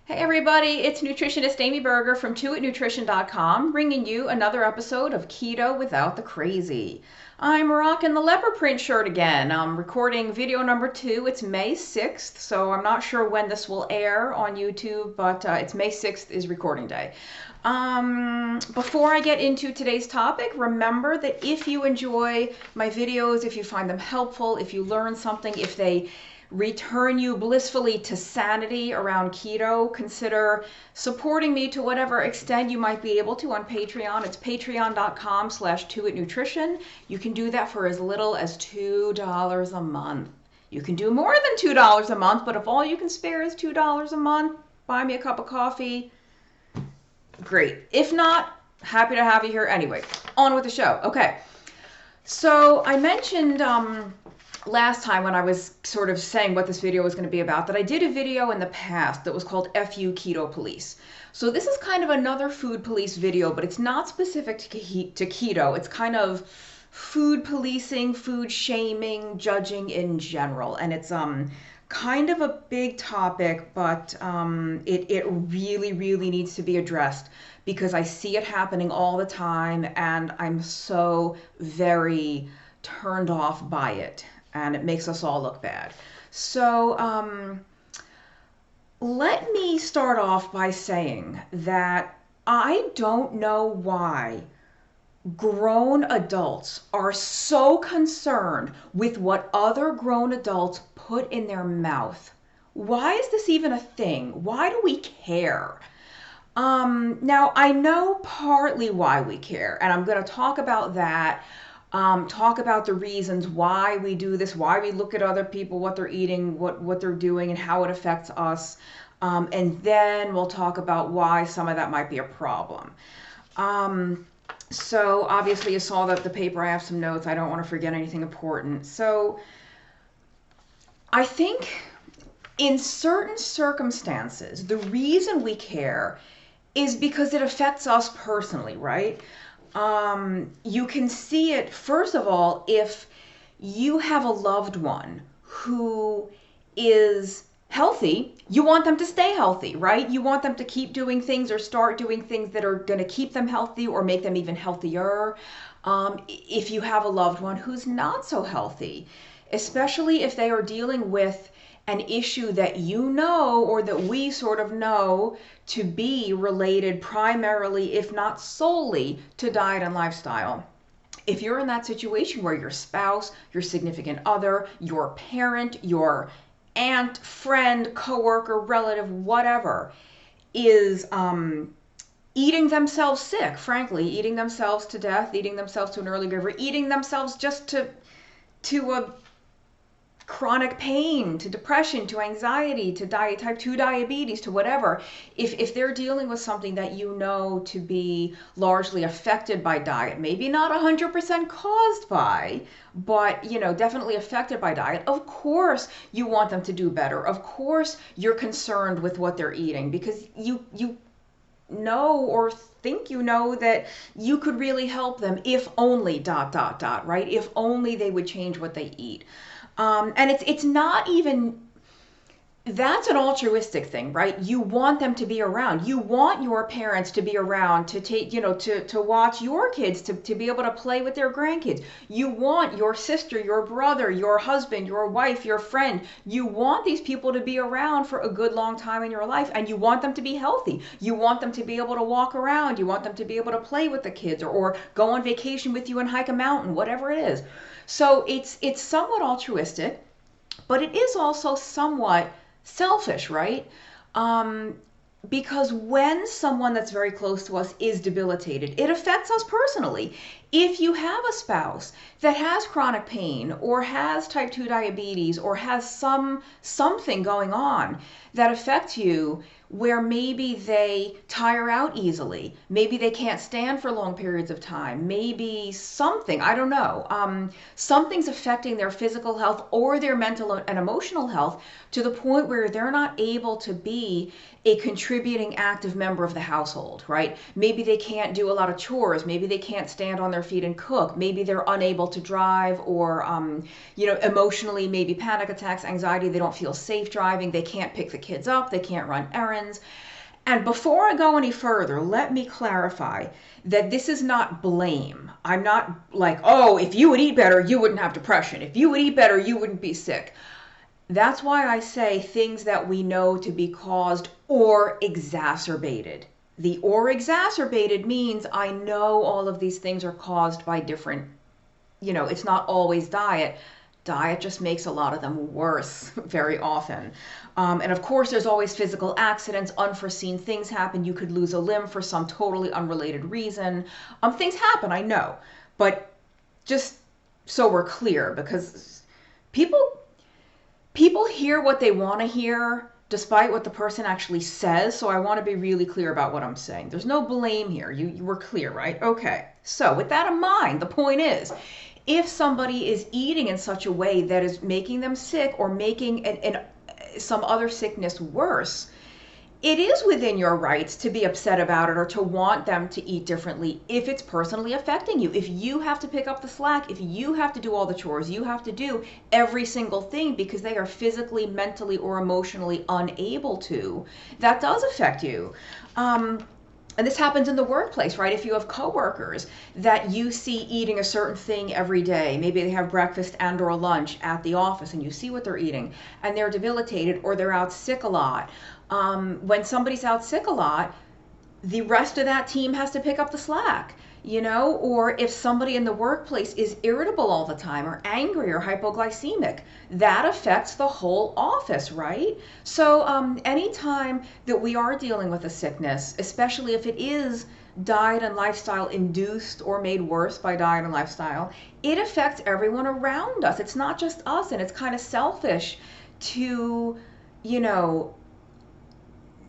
Hey everybody, it's nutritionist Amy Berger from toitnutrition.com, bringing you another episode of Keto Without the Crazy. I'm rocking the leopard print shirt again. I'm recording video number 2. It's May 6th, so I'm not sure when this will air on YouTube, but it's May 6th is recording day. Before I get into today's topic, remember that if you enjoy my videos, if you find them helpful, if you learn something, if they return you blissfully to sanity around keto, consider supporting me to whatever extent you might be able to on Patreon. It's patreon.com/toitnutrition. You can do that for as little as $2 a month. You can do more than $2 a month, but if all you can spare is $2 a month, buy me a cup of coffee. Great. If not, happy to have you here anyway. On with the show. Okay. So I mentioned last time when I was sort of saying what this video was going to be about that I did a video in the past that was called FU Keto Police. So this is kind of another food police video, but it's not specific to keto. It's kind of food policing, food shaming, judging in general. And it's kind of a big topic, but it really, really needs to be addressed because I see it happening all the time and I'm so very turned off by it. And it makes us all look bad. So let me start off by saying that I don't know why grown adults are so concerned with what other grown adults put in their mouth. Why is this even a thing? Why do we care? Now, I know partly why we care, and I'm going to talk about that. Talk about the reasons why we do this, why we look at other people, what they're eating, what they're doing, and how it affects us. And then we'll talk about why some of that might be a problem. So obviously you saw that the paper, I have some notes. I don't want to forget anything important. So I think in certain circumstances, the reason we care is because it affects us personally, right? You can see it, first of all, if you have a loved one who is healthy, you want them to stay healthy, right? You want them to keep doing things or start doing things that are going to keep them healthy or make them even healthier. If you have a loved one who's not so healthy, especially if they are dealing with an issue that you know or that we sort of know to be related primarily, if not solely, to diet and lifestyle. If you're in that situation where your spouse, your significant other, your parent, your aunt, friend, coworker, relative, whatever, is eating themselves sick, frankly, eating themselves to death, eating themselves to an early grave, or eating themselves just to a chronic pain, to depression, to anxiety, to type 2 diabetes, to whatever, if they're dealing with something that you know to be largely affected by diet, maybe not 100% caused by, but definitely affected by diet, of course you want them to do better. Of course you're concerned with what they're eating because you know or think you know that you could really help them if only ... right? If only they would change what they eat. And it's not even, that's an altruistic thing, right? You want them to be around. You want your parents to be around to take, to watch your kids, to be able to play with their grandkids. You want your sister, your brother, your husband, your wife, your friend. You want these people to be around for a good long time in your life, and you want them to be healthy. You want them to be able to walk around. You want them to be able to play with the kids or go on vacation with you and hike a mountain, whatever it is. So it's somewhat altruistic, but it is also somewhat selfish, right? Because when someone that's very close to us is debilitated, it affects us personally. If you have a spouse that has chronic pain or has type 2 diabetes or has something going on that affects you, where maybe they tire out easily, maybe they can't stand for long periods of time, maybe something, I don't know, something's affecting their physical health or their mental and emotional health to the point where they're not able to be a contributing active member of the household, right? Maybe they can't do a lot of chores, maybe they can't stand on their feet and cook. Maybe they're unable to drive, or, emotionally, maybe panic attacks, anxiety, they don't feel safe driving, they can't pick the kids up, they can't run errands. And before I go any further, let me clarify that this is not blame. I'm not like, oh, if you would eat better, you wouldn't have depression. If you would eat better, you wouldn't be sick. That's why I say things that we know to be caused or exacerbated. The or exacerbated means I know all of these things are caused by different, it's not always diet. Diet just makes a lot of them worse very often. And of course, there's always physical accidents, unforeseen things happen. You could lose a limb for some totally unrelated reason. Things happen, I know. But just so we're clear, because people hear what they want to hear despite what the person actually says. So I want to be really clear about what I'm saying. There's no blame here. You were clear, right? Okay. So with that in mind, the point is, if somebody is eating in such a way that is making them sick or making some other sickness worse, it is within your rights to be upset about it or to want them to eat differently if it's personally affecting you. If you have to pick up the slack, if you have to do all the chores, you have to do every single thing because they are physically, mentally, or emotionally unable to, that does affect you. And this happens in the workplace, right? If you have coworkers that you see eating a certain thing every day, maybe they have breakfast and or lunch at the office and you see what they're eating and they're debilitated or they're out sick a lot. When somebody's out sick a lot, the rest of that team has to pick up the slack, or if somebody in the workplace is irritable all the time or angry or hypoglycemic, that affects the whole office, right? So anytime that we are dealing with a sickness, especially if it is diet and lifestyle induced or made worse by diet and lifestyle, it affects everyone around us. It's not just us, and it's kind of selfish to,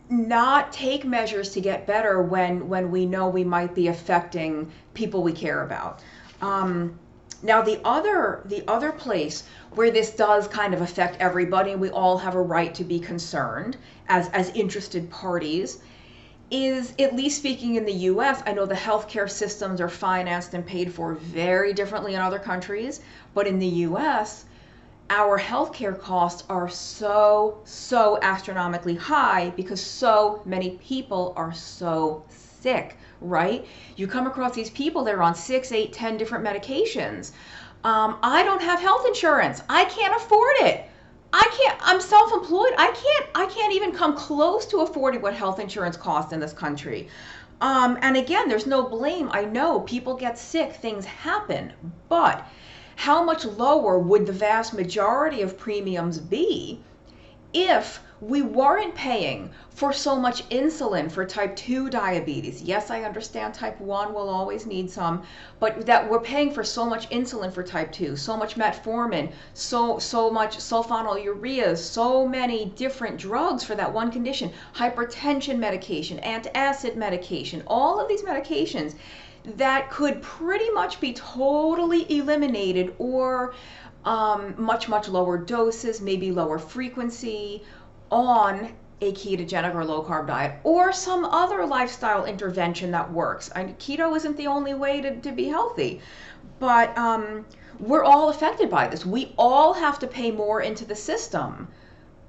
not take measures to get better when we know we might be affecting people we care about. Now the other place where this does kind of affect everybody, and we all have a right to be concerned as interested parties, is, at least speaking in the US, I know the healthcare systems are financed and paid for very differently in other countries, but in the US, our healthcare costs are so astronomically high because so many people are so sick, right? You come across these people that are on 6, 8, 10 different medications. I don't have health insurance. I can't afford it. I'm self-employed. I can't even come close to affording what health insurance costs in this country. And again, there's no blame. I know people get sick, things happen, but how much lower would the vast majority of premiums be if we weren't paying for so much insulin for type 2 diabetes? Yes, I understand type 1 will always need some, but that we're paying for so much insulin for type 2, so much metformin, so much sulfonylureas, so many different drugs for that one condition, hypertension medication, antacid medication, all of these medications that could pretty much be totally eliminated, or much lower doses, maybe lower frequency, on a ketogenic or low carb diet, or some other lifestyle intervention that works. Keto isn't the only way to be healthy, but we're all affected by this. We all have to pay more into the system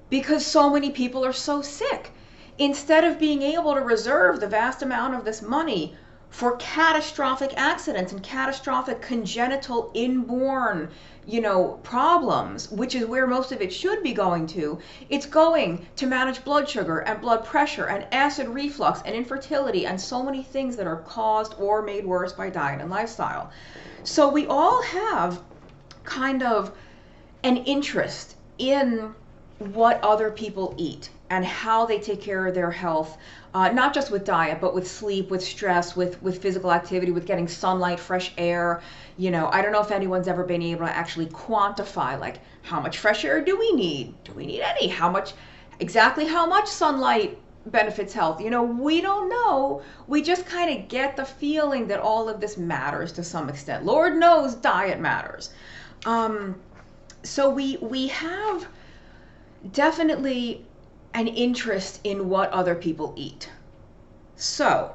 because so many people are so sick. Instead of being able to reserve the vast amount of this money for catastrophic accidents and catastrophic congenital inborn, problems, which is where most of it should be going to, it's going to manage blood sugar and blood pressure and acid reflux and infertility and so many things that are caused or made worse by diet and lifestyle. So we all have kind of an interest in what other people eat and how they take care of their health, not just with diet, but with sleep, with stress, with physical activity, with getting sunlight, fresh air. I don't know if anyone's ever been able to actually quantify, like, how much fresh air do we need? Do we need any? Exactly how much sunlight benefits health? We don't know. We just kind of get the feeling that all of this matters to some extent. Lord knows diet matters. So we have definitely an interest in what other people eat. So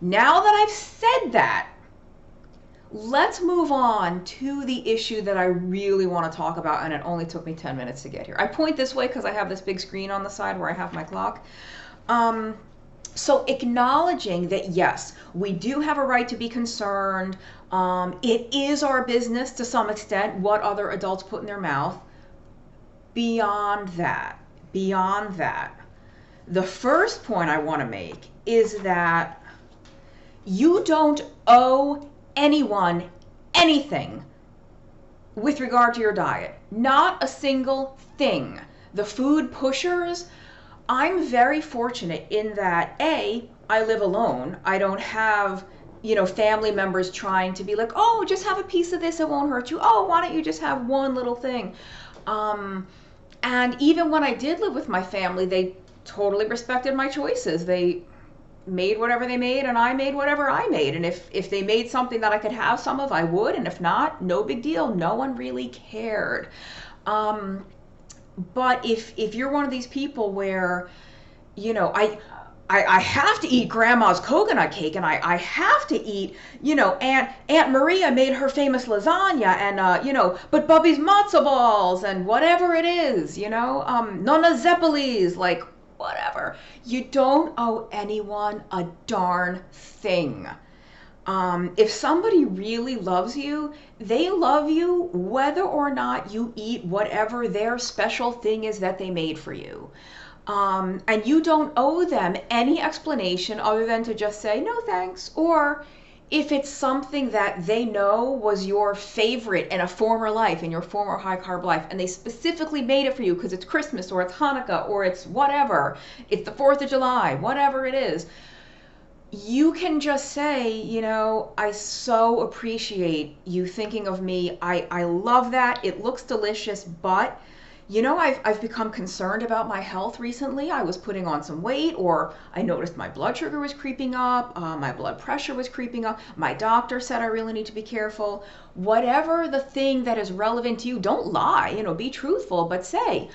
now that I've said that, let's move on to the issue that I really want to talk about, and it only took me 10 minutes to get here. I point this way because I have this big screen on the side where I have my clock. So acknowledging that, yes, we do have a right to be concerned. It is our business to some extent what other adults put in their mouth. Beyond that, the first point I want to make is that you don't owe anyone anything with regard to your diet. Not a single thing. The food pushers, I'm very fortunate in that, A, I live alone. I don't have, family members trying to be like, oh, just have a piece of this, it won't hurt you. Oh, why don't you just have one little thing? And even when I did live with my family, they totally respected my choices. They made whatever they made, and I made whatever I made. And if they made something that I could have some of, I would. And if not, no big deal. No one really cared. But if you're one of these people where, I have to eat grandma's coconut cake, and I have to eat, Aunt Maria made her famous lasagna, and, but Bubby's matzo balls, and whatever it is, Nonna Zeppelis, like, whatever. You don't owe anyone a darn thing. If somebody really loves you, they love you whether or not you eat whatever their special thing is that they made for you. And you don't owe them any explanation other than to just say, no thanks. Or if it's something that they know was your favorite in a former life, in your former high carb life, and they specifically made it for you because it's Christmas or it's Hanukkah or it's whatever, it's the 4th of July, whatever it is, you can just say, I so appreciate you thinking of me. I love that. It looks delicious, but I've become concerned about my health recently. I was putting on some weight, or I noticed my blood sugar was creeping up, my blood pressure was creeping up. My doctor said I really need to be careful. Whatever the thing that is relevant to you, don't lie, be truthful, but say,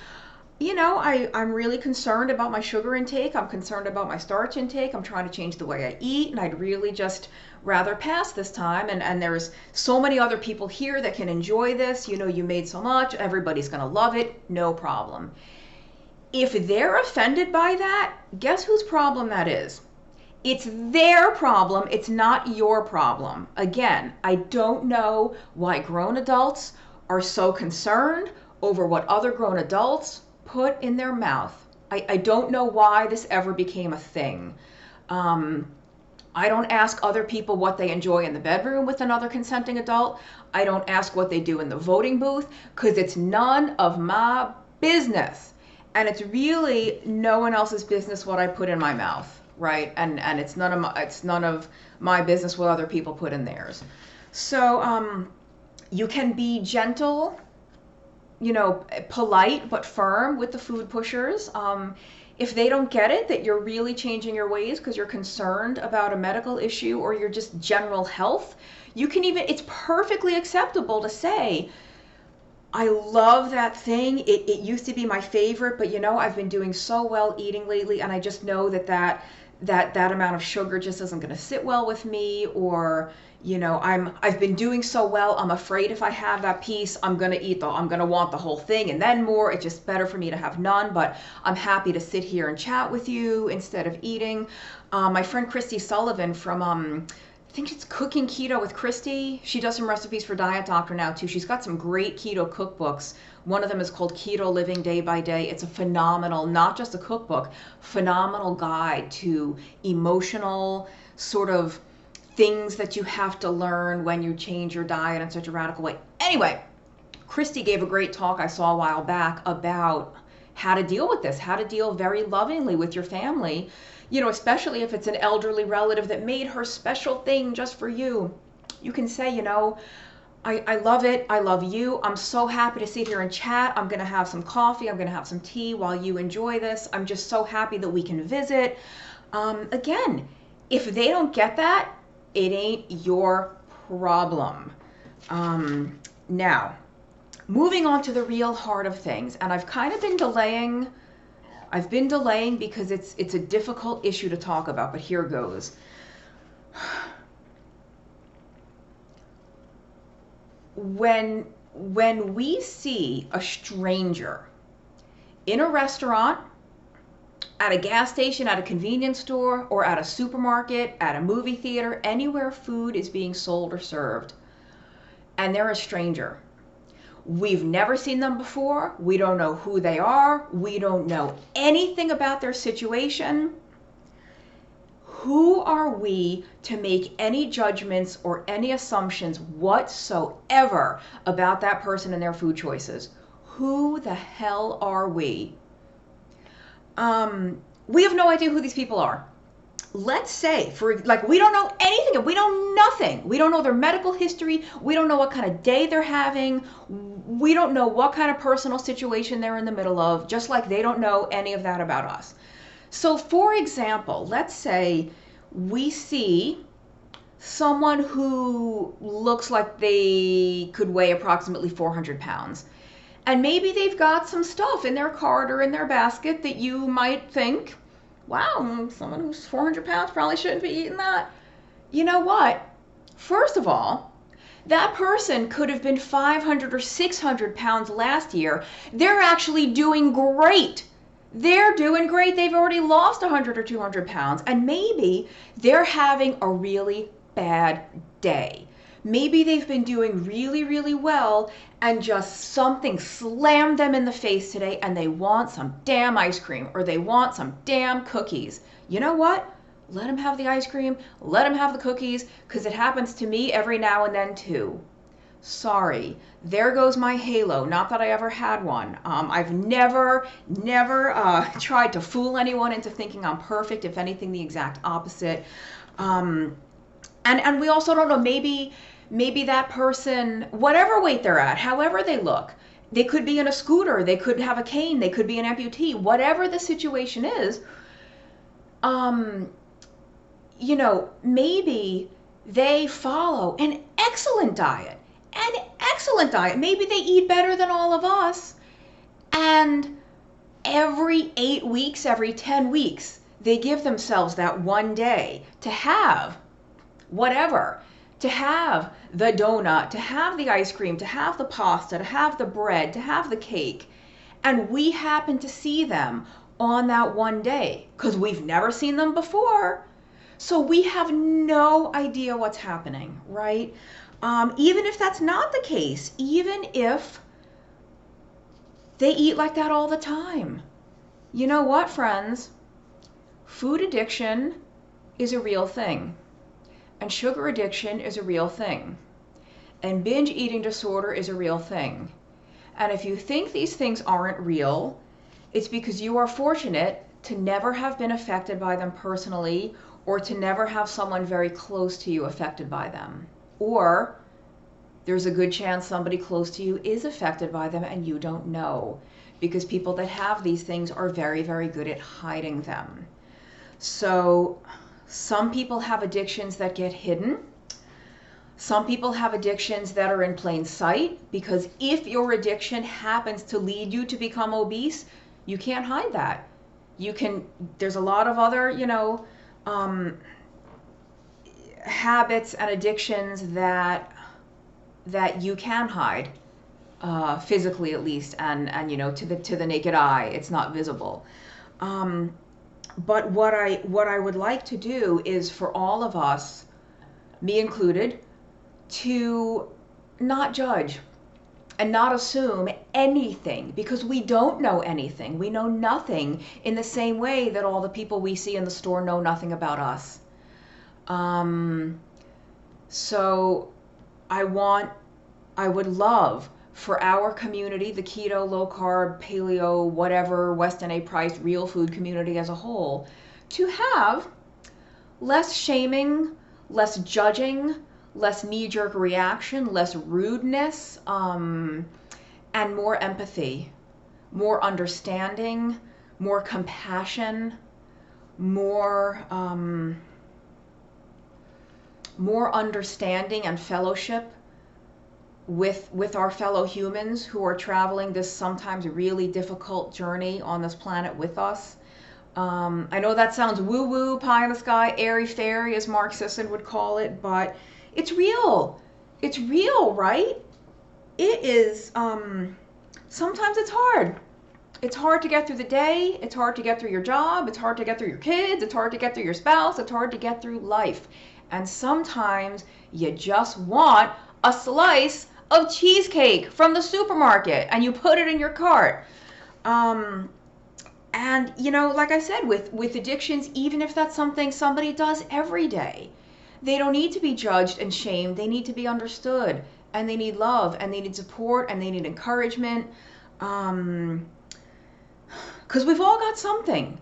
I'm really concerned about my sugar intake. I'm concerned about my starch intake. I'm trying to change the way I eat, and I'd really just rather pass this time. And there's so many other people here that can enjoy this. You made so much. Everybody's going to love it. No problem. If they're offended by that, guess whose problem that is? It's their problem. It's not your problem. Again, I don't know why grown adults are so concerned over what other grown adults put in their mouth. I don't know why this ever became a thing. I don't ask other people what they enjoy in the bedroom with another consenting adult. I don't ask what they do in the voting booth, because it's none of my business. And it's really no one else's business what I put in my mouth, right? And it's none of my business what other people put in theirs. So you can be gentle, polite but firm with the food pushers. If they don't get it, that you're really changing your ways because you're concerned about a medical issue or your just general health, it's perfectly acceptable to say, I love that thing. It used to be my favorite, but I've been doing so well eating lately, and I just know that amount of sugar just isn't going to sit well with me, or I've been doing so well, I'm afraid if I have that piece, I'm going to want the whole thing and then more. It's just better for me to have none, but I'm happy to sit here and chat with you instead of eating. My friend Christy Sullivan from, I think it's Cooking Keto with Christy. She does some recipes for Diet Doctor now too. She's got some great keto cookbooks. One of them is called Keto Living Day by Day. It's a phenomenal, not just a cookbook, phenomenal guide to emotional sort of things that you have to learn when you change your diet in such a radical way. Anyway, Christy gave a great talk I saw a while back about how to deal with this, how to deal very lovingly with your family, especially if it's an elderly relative that made her special thing just for you. You can say, I love it. I love you. I'm so happy to sit here and chat. I'm going to have some coffee. I'm going to have some tea while you enjoy this. I'm just so happy that we can visit. Again, if they don't get that, it ain't your problem. Now, moving on to the real heart of things, and I've kind of been delaying. I've been delaying because it's a difficult issue to talk about, but here goes. when we see a stranger in a restaurant, at a gas station, at a convenience store, or at a supermarket, at a movie theater, anywhere food is being sold or served, and they're a stranger. We've never seen them before. We don't know who they are. We don't know anything about their situation. Who are we to make any judgments or any assumptions whatsoever about that person and their food choices? Who the hell are we? We have no idea who these people are. Let's say, we don't know anything. We know nothing. We don't know their medical history. We don't know what kind of day they're having. We don't know what kind of personal situation they're in the middle of, just like they don't know any of that about us. So, for example, let's say we see someone who looks like they could weigh approximately 400 pounds. And maybe they've got some stuff in their cart or in their basket that you might think, wow, someone who's 400 pounds probably shouldn't be eating that. You know what? First of all, that person could have been 500 or 600 pounds last year. They're actually doing great. They're doing great. They've already lost 100 or 200 pounds. And maybe they're having a really bad day. Maybe they've been doing really, really well and just something slammed them in the face today and they want some damn ice cream or they want some damn cookies. You know what? Let them have the ice cream. Let them have the cookies, because it happens to me every now and then too. Sorry, there goes my halo. Not that I ever had one. I've never tried to fool anyone into thinking I'm perfect. If anything, the exact opposite. And we also don't know, maybe that person, whatever weight they're at, however they look, they could be in a scooter, they could have a cane, they could be an amputee, whatever the situation is, maybe they follow an excellent diet. Maybe they eat better than all of us. And every 8 weeks, every 10 weeks, they give themselves that one day to have whatever, to have the donut, to have the ice cream, to have the pasta, to have the bread, to have the cake. And we happen to see them on that one day because we've never seen them before. So we have no idea what's happening, right? Even if that's not the case, even if they eat like that all the time. You know what, friends? Food addiction is a real thing. And sugar addiction is a real thing. And binge eating disorder is a real thing. And if you think these things aren't real, it's because you are fortunate to never have been affected by them personally, or to never have someone very close to you affected by them. Or there's a good chance somebody close to you is affected by them and you don't know, because people that have these things are very, very good at hiding them. So some people have addictions that get hidden. Some people have addictions that are in plain sight, because if your addiction happens to lead you to become obese, you can't hide that. There's a lot of other, habits and addictions that you can hide, physically at least, and to the naked eye, it's not visible. But what I would like to do is for all of us, me included, to not judge and not assume anything, because we don't know anything. We know nothing, in the same way that all the people we see in the store know nothing about us. So I would love for our community, the keto, low carb, paleo, whatever, Weston A. Price, real food community as a whole, to have less shaming, less judging, less knee-jerk reaction, less rudeness, and more empathy, more understanding, more compassion, more understanding and fellowship with our fellow humans who are traveling this sometimes really difficult journey on this planet with us. I know that sounds woo-woo, pie in the sky, airy-fairy, as Mark Sisson would call it, but it's real. It's real, right? it is, sometimes it's hard. It's hard to get through the day. It's hard to get through your job. It's hard to get through your kids. It's hard to get through your spouse. It's hard to get through life. And sometimes you just want a slice of cheesecake from the supermarket and you put it in your cart. And, you know, like I said, with addictions, even if that's something somebody does every day, they don't need to be judged and shamed. They need to be understood, and they need love, and they need support, and they need encouragement. Because we've all got something.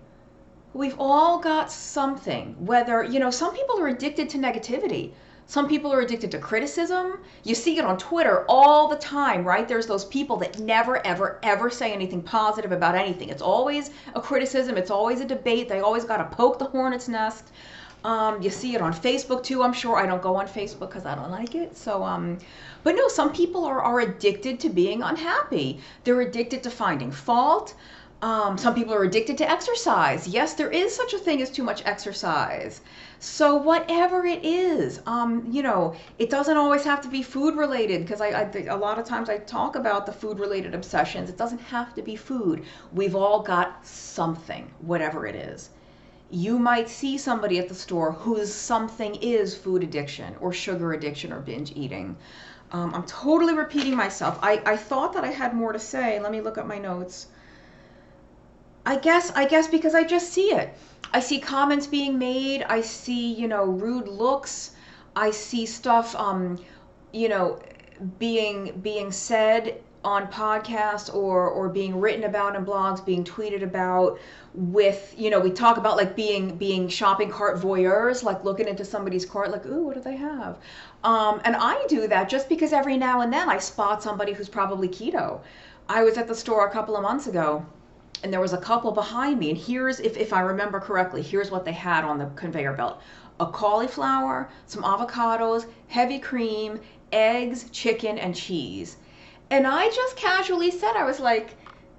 We've all got something. Whether, you know, some people are addicted to negativity. Some people are addicted to criticism. You see it on Twitter all the time, right? There's those people that never, ever, ever say anything positive about anything. It's always a criticism. It's always a debate. They always got to poke the hornet's nest. You see it on Facebook too, I'm sure. I don't go on Facebook because I don't like it. So, but no, some people are addicted to being unhappy. They're addicted to finding fault. Some people are addicted to exercise. Yes, there is such a thing as too much exercise. So whatever it is, you know, it doesn't always have to be food related, because a lot of times I talk about the food related obsessions. It doesn't have to be food. We've all got something, whatever it is. You might see somebody at the store whose something is food addiction or sugar addiction or binge eating. I'm totally repeating myself. I thought that I had more to say. Let me look at my notes. I guess because I just see it. I see comments being made. I see, you know, rude looks. I see stuff, you know, being said on podcasts or being written about in blogs, being tweeted about with, you know, we talk about like being shopping cart voyeurs, like looking into somebody's cart, like, ooh, what do they have? And I do that just because every now and then I spot somebody who's probably keto. I was at the store a couple of months ago, and there was a couple behind me, and here's, if I remember correctly, here's what they had on the conveyor belt: a cauliflower, some avocados, heavy cream, eggs, chicken, and cheese. And I just casually said, I was like,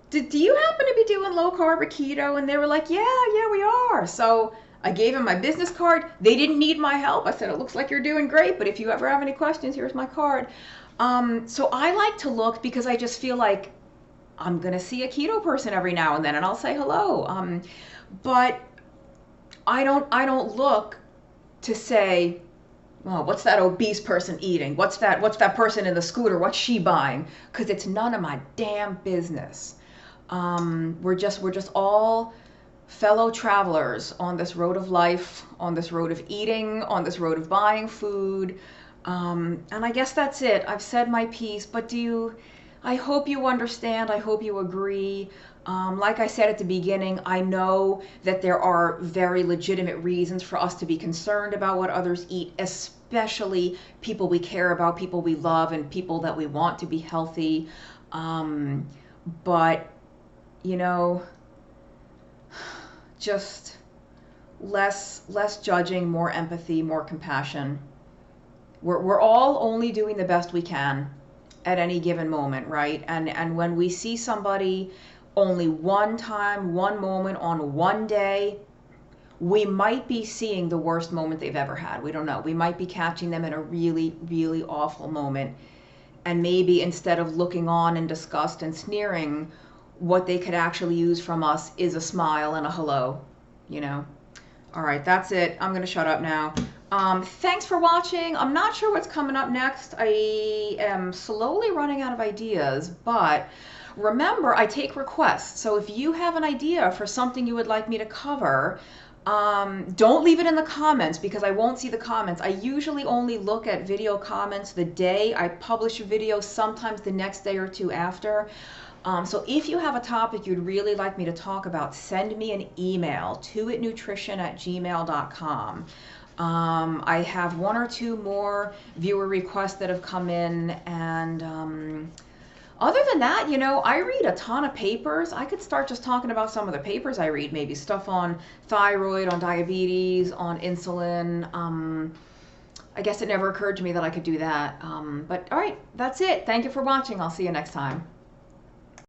do you happen to be doing low carb or keto? And they were like, yeah, we are. So I gave them my business card. They didn't need my help. I said, it looks like you're doing great, but if you ever have any questions, here's my card. So I like to look because I just feel like I'm going to see a keto person every now and then, and I'll say hello. But I don't look to say, well, what's that obese person eating? What's that person in the scooter? What's she buying? Because it's none of my damn business. We're just all fellow travelers on this road of life, on this road of eating, on this road of buying food. And I guess that's it. I've said my piece, but I hope you understand. I hope you agree. Like I said at the beginning, I know that there are very legitimate reasons for us to be concerned about what others eat, especially people we care about, people we love, and people that we want to be healthy. But, you know, just less judging, more empathy, more compassion. We're all only doing the best we can at any given moment, right? And when we see somebody only one time, one moment on one day, we might be seeing the worst moment they've ever had. We don't know. We might be catching them in a really, really awful moment. And maybe instead of looking on in disgust and sneering, what they could actually use from us is a smile and a hello, you know? All right, that's it. I'm going to shut up now. Thanks for watching. I'm not sure what's coming up next. I am slowly running out of ideas, but remember, I take requests. So if you have an idea for something you would like me to cover, don't leave it in the comments, because I won't see the comments. I usually only look at video comments the day I publish a video, sometimes the next day or two after. So if you have a topic you'd really like me to talk about, send me an email, toitnutrition@gmail.com. I have one or two more viewer requests that have come in, and other than that, you know, I read a ton of papers. I could start just talking about some of the papers I read, maybe stuff on thyroid, on diabetes, on insulin. I guess it never occurred to me that I could do that. But all right, that's it. Thank you for watching. I'll see you next time.